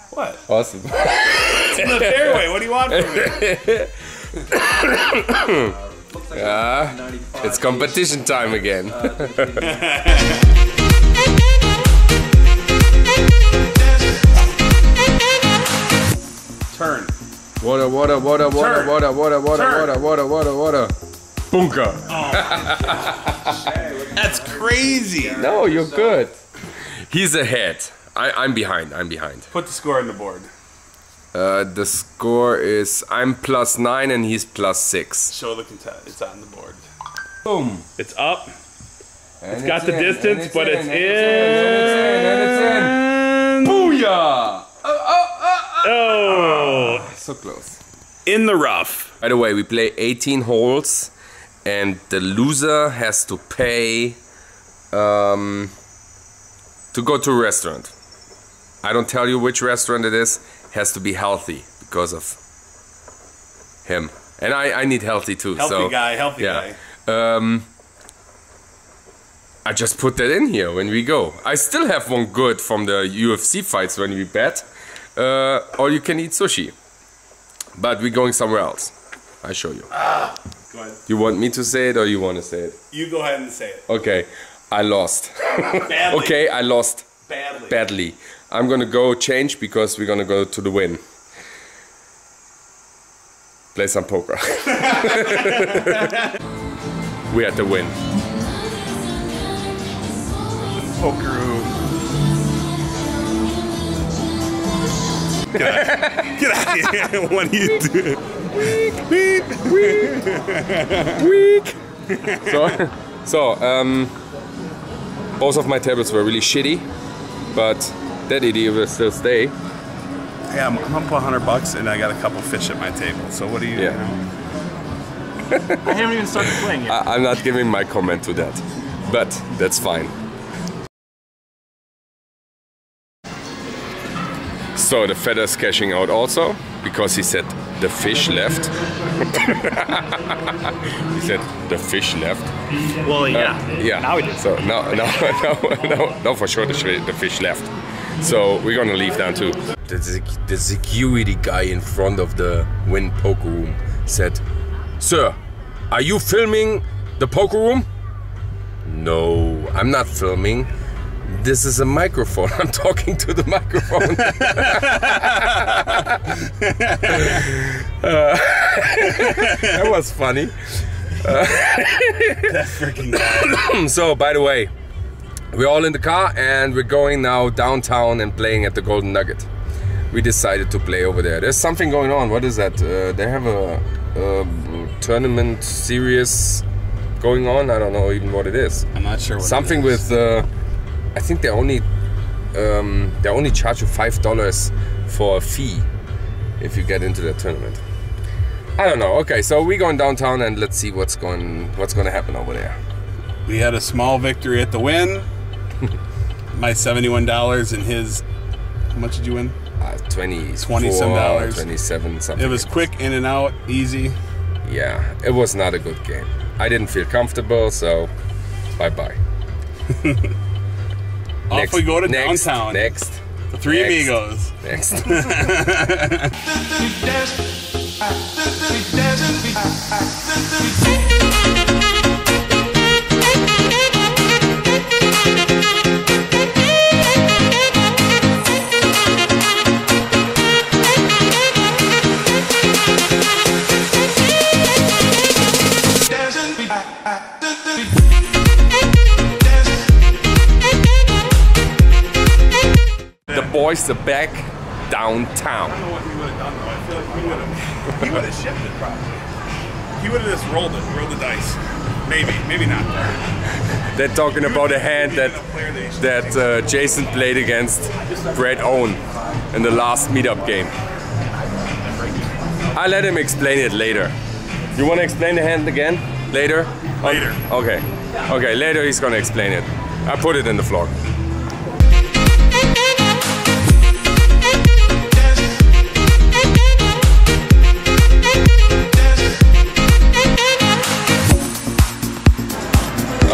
What? Awesome. It's in the fairway. What do you want from me? It's competition time again. Turn. Water, water, water, water, Turn. water, water, water, Turn. water, water, water, water. Bunker. That's crazy. No, you're good. He's ahead. I'm behind. I'm behind. Put the score on the board. The score is I'm +9 and he's +6. Show the contest. It's on the board. Boom. It's up. And It's got the distance, but it's in. It's in. Booyah! Oh! So close. In the rough. By the way, we play 18 holes and the loser has to pay to go to a restaurant. I don't tell you which restaurant it is. Has to be healthy because of him. And I need healthy too. Healthy guy. I just put that in here when we go. I still have one good from the UFC fights when we bet. Or you can eat sushi. But we're going somewhere else. I show you. Go ahead. You want me to say it or you want to say it? You go ahead and say it. Okay, I lost. Badly. Okay, I lost Badly. badly. I'm gonna go change because we're gonna go to the win. Play some poker. We had to win. Pokerkraut. Get out of here. What are you doing? Weak. Weak. So, both of my tables were really shitty, but that idiot will still stay. Yeah, I'm up $100 and I got a couple fish at my table. So what do you? Yeah. I haven't even started playing yet. I'm not giving my comment to that, but that's fine. So the feather's cashing out also because he said the fish left. He said the fish left. Well, yeah. Yeah. Now we do. So no, for sure the fish left. So we're gonna leave down too. The security guy in front of the Win Poker Room said, "Sir, are you filming the poker room?" "No, I'm not filming. This is a microphone. I'm talking to the microphone." That was funny. That's freaking bad. So, by the way, we're all in the car and we're going now downtown and playing at the Golden Nugget. We decided to play over there. There's something going on. What is that? They have a tournament series going on. I don't know even what it is. I'm not sure what Something it is. with I think they only charge you $5 for a fee if you get into the tournament. I don't know. Okay, so we're going downtown and let's see what's going to happen over there. We had a small victory at the Win. My $71 and his. How much did you win? 20 some dollars. 27 something. It was quick, in and out, easy. Yeah, it was not a good game. I didn't feel comfortable, so bye-bye. Off we go to downtown. Next. The Three Amigos. Next. The boys are back downtown. I don't know what he would have done though. I feel like he would have shifted probably. He would have just rolled the dice. Maybe not. They're talking about a hand that Jason played against Brad Owen in the last meetup game. I'll let him explain it later. You want to explain the hand again? Later? Later. Okay. Okay, later he's gonna explain it. I put it in the vlog.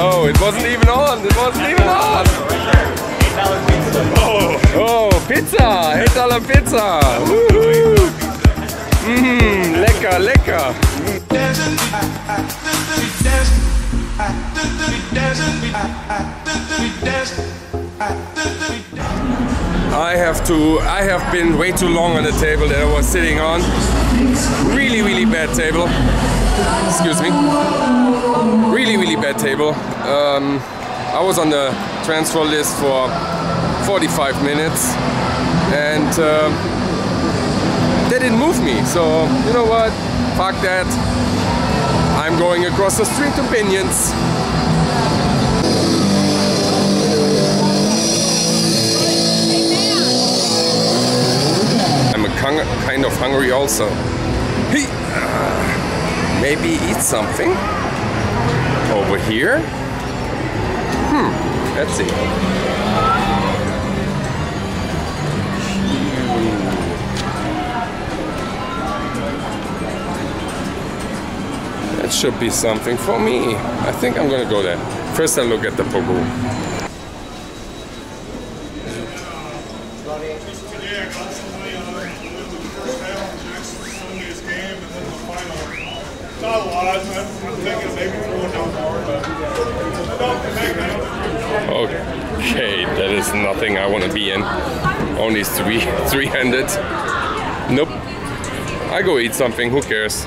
Oh, it wasn't even on. It wasn't even on. $8 $10 pizza. Lecker, lecker. I have been way too long on the table that I was sitting on. Really, really bad table. Excuse me. Really, really bad table. I was on the transfer list for 45 minutes and they didn't move me. So, you know what? Fuck that. I'm going across the street to Binions. I'm kind of hungry also. Maybe eat something over here. Let's see. That should be something for me. I think I'm gonna go there. First I'll look at the poker room. Not a lot. I'm thinking maybe throwing down more, but okay, that is nothing I want to be in. Only three-handed. Nope. I go eat something. Who cares?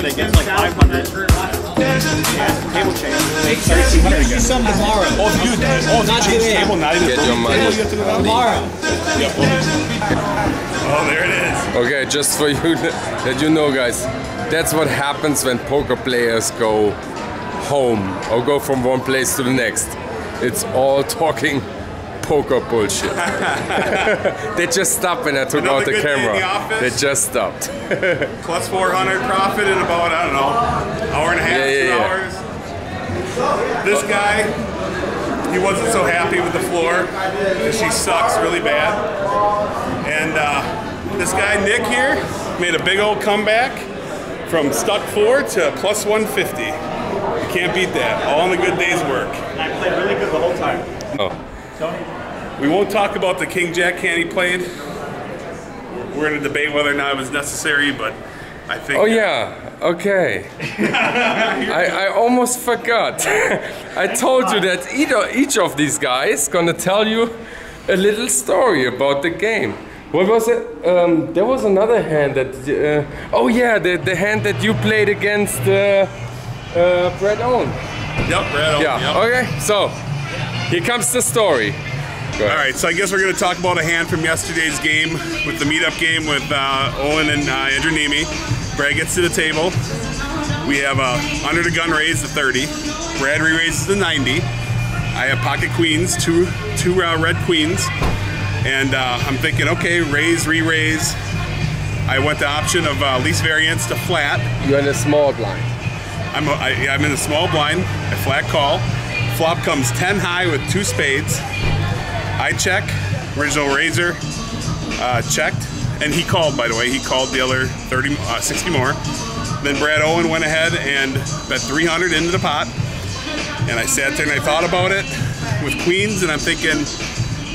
They get like 500. Yeah, table change. Make some tomorrow. Oh, dude, not today. Table, not even get your money tomorrow. Yep. Oh, there it is. Okay, just for you that you know, guys, that's what happens when poker players go home or go from one place to the next. It's all talking poker bullshit. They just stopped when I took out the camera. They just stopped. Plus 400 profit in about, I don't know, hour and a half, 2 hours. This guy, he wasn't so happy with the floor because she sucks really bad. And this guy, Nick here, made a big old comeback from stuck 4 to plus 150. You can't beat that. All in the good day's work. I played really good the whole time. Oh. We won't talk about the King Jack hand he played. We're going to debate whether or not it was necessary, but I think... Oh yeah, okay. I almost forgot. I told you that each of these guys gonna tell you a little story about the game. What was it? There was another hand that... oh yeah, the hand that you played against Brad Owen. Yep, Brad Owen. Yeah, yep. Okay, so here comes the story. Alright, so I guess we're going to talk about a hand from yesterday's game with the meetup game with Owen and Andrew Nemi. Brad gets to the table. We have under the gun raise to 30. Brad re-raises to 90. I have pocket queens, two red queens. And I'm thinking, okay, raise, re-raise. I went the option of least variance to flat. You're in a small blind. I'm in a small blind. I flat call. Flop comes 10 high with 2 spades. I check, original raiser, checked, and he called, by the way. He called the other 60 more. Then Brad Owen went ahead and bet 300 into the pot. And I sat there and I thought about it with queens, and I'm thinking,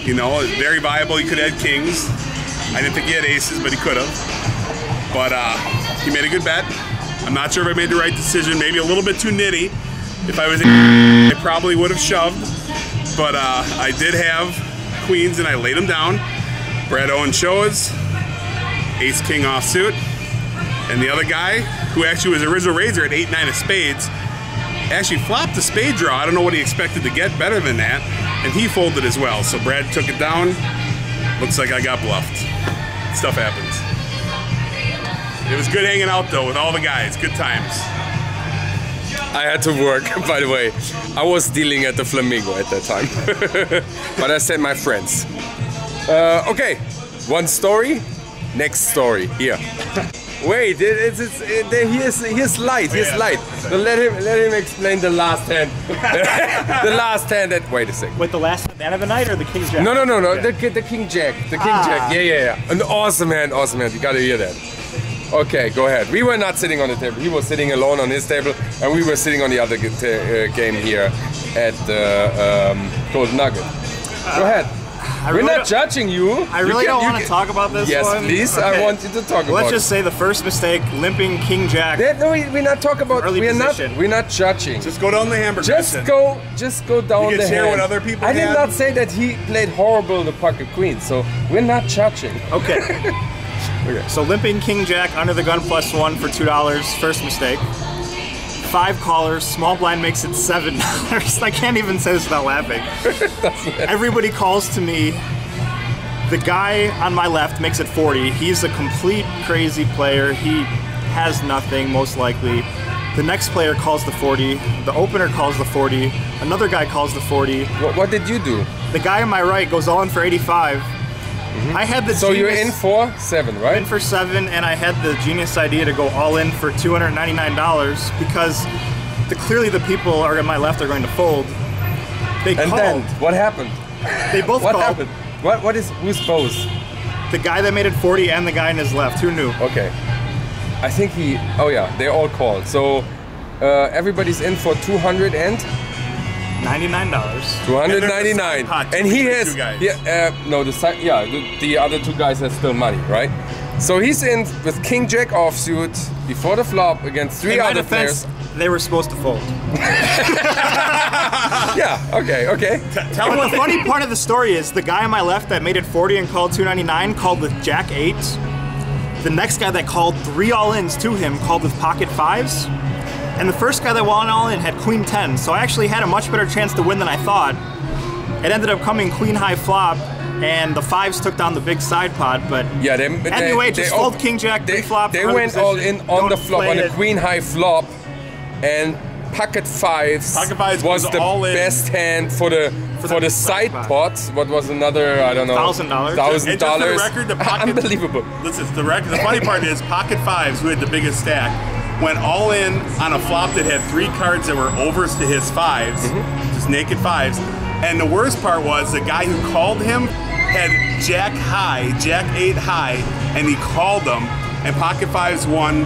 you know, very viable. He could have had kings. I didn't think he had aces, but he could have. But he made a good bet. I'm not sure if I made the right decision. Maybe a little bit too nitty. If I was in, I probably would have shoved. But I did have queens and I laid them down. Brad Owen shows, ace king offsuit, and the other guy, who actually was original raiser at 8-9 of spades, actually flopped the spade draw. I don't know what he expected to get better than that, and he folded as well. So Brad took it down. Looks like I got bluffed. Stuff happens. It was good hanging out though with all the guys. Good times. I had to work, by the way. I was dealing at the Flamingo at that time. But I said my friends. Okay, one story. Next story here. Wait, here's light. Here's light. So let him explain the last hand. The last hand. Wait a second. With the last hand of the night or the king jack? No. Okay. The king jack. The king jack. Yeah. An awesome hand. Awesome hand. You gotta hear that. Okay, go ahead. We were not sitting on the table. He was sitting alone on his table, and we were sitting on the other game here at Golden Nugget. Go ahead. We're not judging you. I really don't want to talk about this yes, one. Yes, please. Okay. I want you to talk about it. Let's just say the first mistake, limping king jack. No, we're not talking about. We're not judging. Just go down the hamburger. Just go down you the can share hand. what other people I did had. not say that he played horrible the pocket queen, so we're not judging. Okay. Okay. So limping king jack under the gun +1 for $2. First mistake. 5 callers. Small blind makes it $7. I can't even say this without laughing. Everybody calls to me. The guy on my left makes it 40. He's a complete crazy player. He has nothing, most likely. The next player calls the 40. The opener calls the 40. Another guy calls the 40. What did you do? The guy on my right goes all in for 85. I had the so you're in for 7, right? In for 7, and I had the genius idea to go all in for $299 because clearly the people are on my left are going to fold. They called. Then what happened? They both what called. Happened? Who's both? The guy that made it 40 and the guy on his left. Who knew? Okay. I think oh yeah, they all called. So everybody's in for $299. $299. And he has the other 2 guys have still money, right? So he's in with king jack offsuit before the flop against 3 other players. They were supposed to fold. Yeah, okay. Tell me, the funny part of the story is the guy on my left that made it 40 and called $299 called with jack 8. The next guy that called 3 all-ins to him called with pocket 5s. And the first guy that won all in had queen 10. So I actually had a much better chance to win than I thought. It ended up coming queen high flop, and the 5s took down the big side pot, but yeah, just fold king jack pre-flop. They went all in on the flop, on a queen high flop, and pocket 5s was the best hand for the side pot. What was another? I don't know. $1,000. $1,000. Unbelievable. Listen, the funny part is pocket 5s, who had the biggest stack, went all in on a flop that had 3 cards that were overs to his 5s, just naked 5s. And the worst part was the guy who called him had jack 8 high, and he called them, and pocket 5s won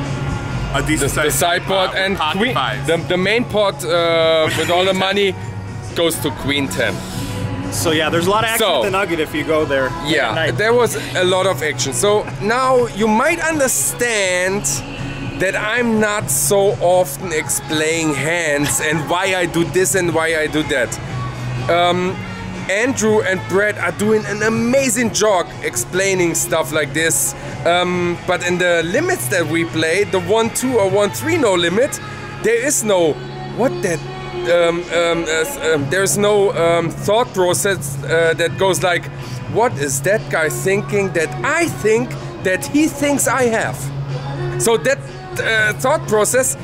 a decent size. The side pot and queen. The main pot with all the money goes to queen 10. So yeah, there's a lot of action at the Nugget if you go there. Yeah, there was a lot of action. So now you might understand that I'm not so often explaining hands and why I do this and why I do that. Andrew and Brett are doing an amazing job explaining stuff like this. But in the limits that we play, the 1-2 or 1-3 no limit, there is no there's no thought process that goes like, what is that guy thinking that I think that he thinks I have? So that thought process,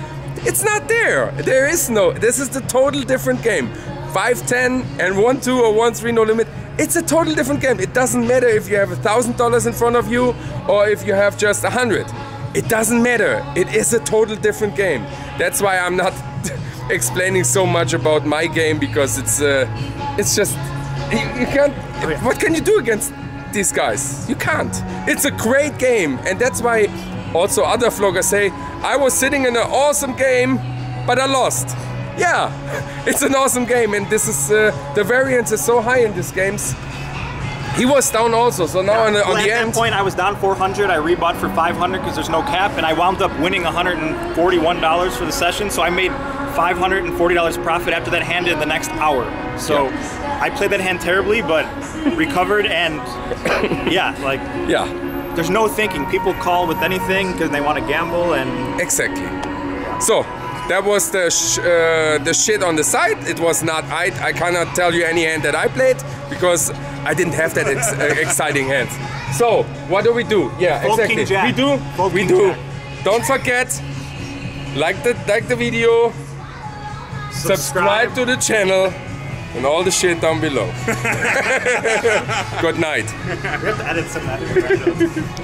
it's not there. There is no. This is the total different game. 5-10 and 1-2 or 1-3 no limit. It's a total different game. It doesn't matter if you have $1,000 in front of you or if you have just 100. It doesn't matter. It is a total different game. That's why I'm not explaining so much about my game, because it's just you can't. What can you do against these guys? You can't. It's a great game, and that's why also other vloggers say I was sitting in an awesome game, but I lost. Yeah, it's an awesome game, and this is the variance is so high in these games. He was down also, so now on the end. At that point, I was down 400. I rebought for 500 because there's no cap, and I wound up winning $141 for the session. So I made $540 profit after that hand in the next hour. So I played that hand terribly, but recovered, and there's no thinking. People call with anything because they want to gamble, and exactly. So that was the shit on the side. It was not. I cannot tell you any hand that I played because I didn't have that exciting hands. So what do? Yeah, Fold exactly. King Jack. We do. Don't forget, like the video, subscribe to the channel, and all the shit down below. Good night. We have to edit some of that.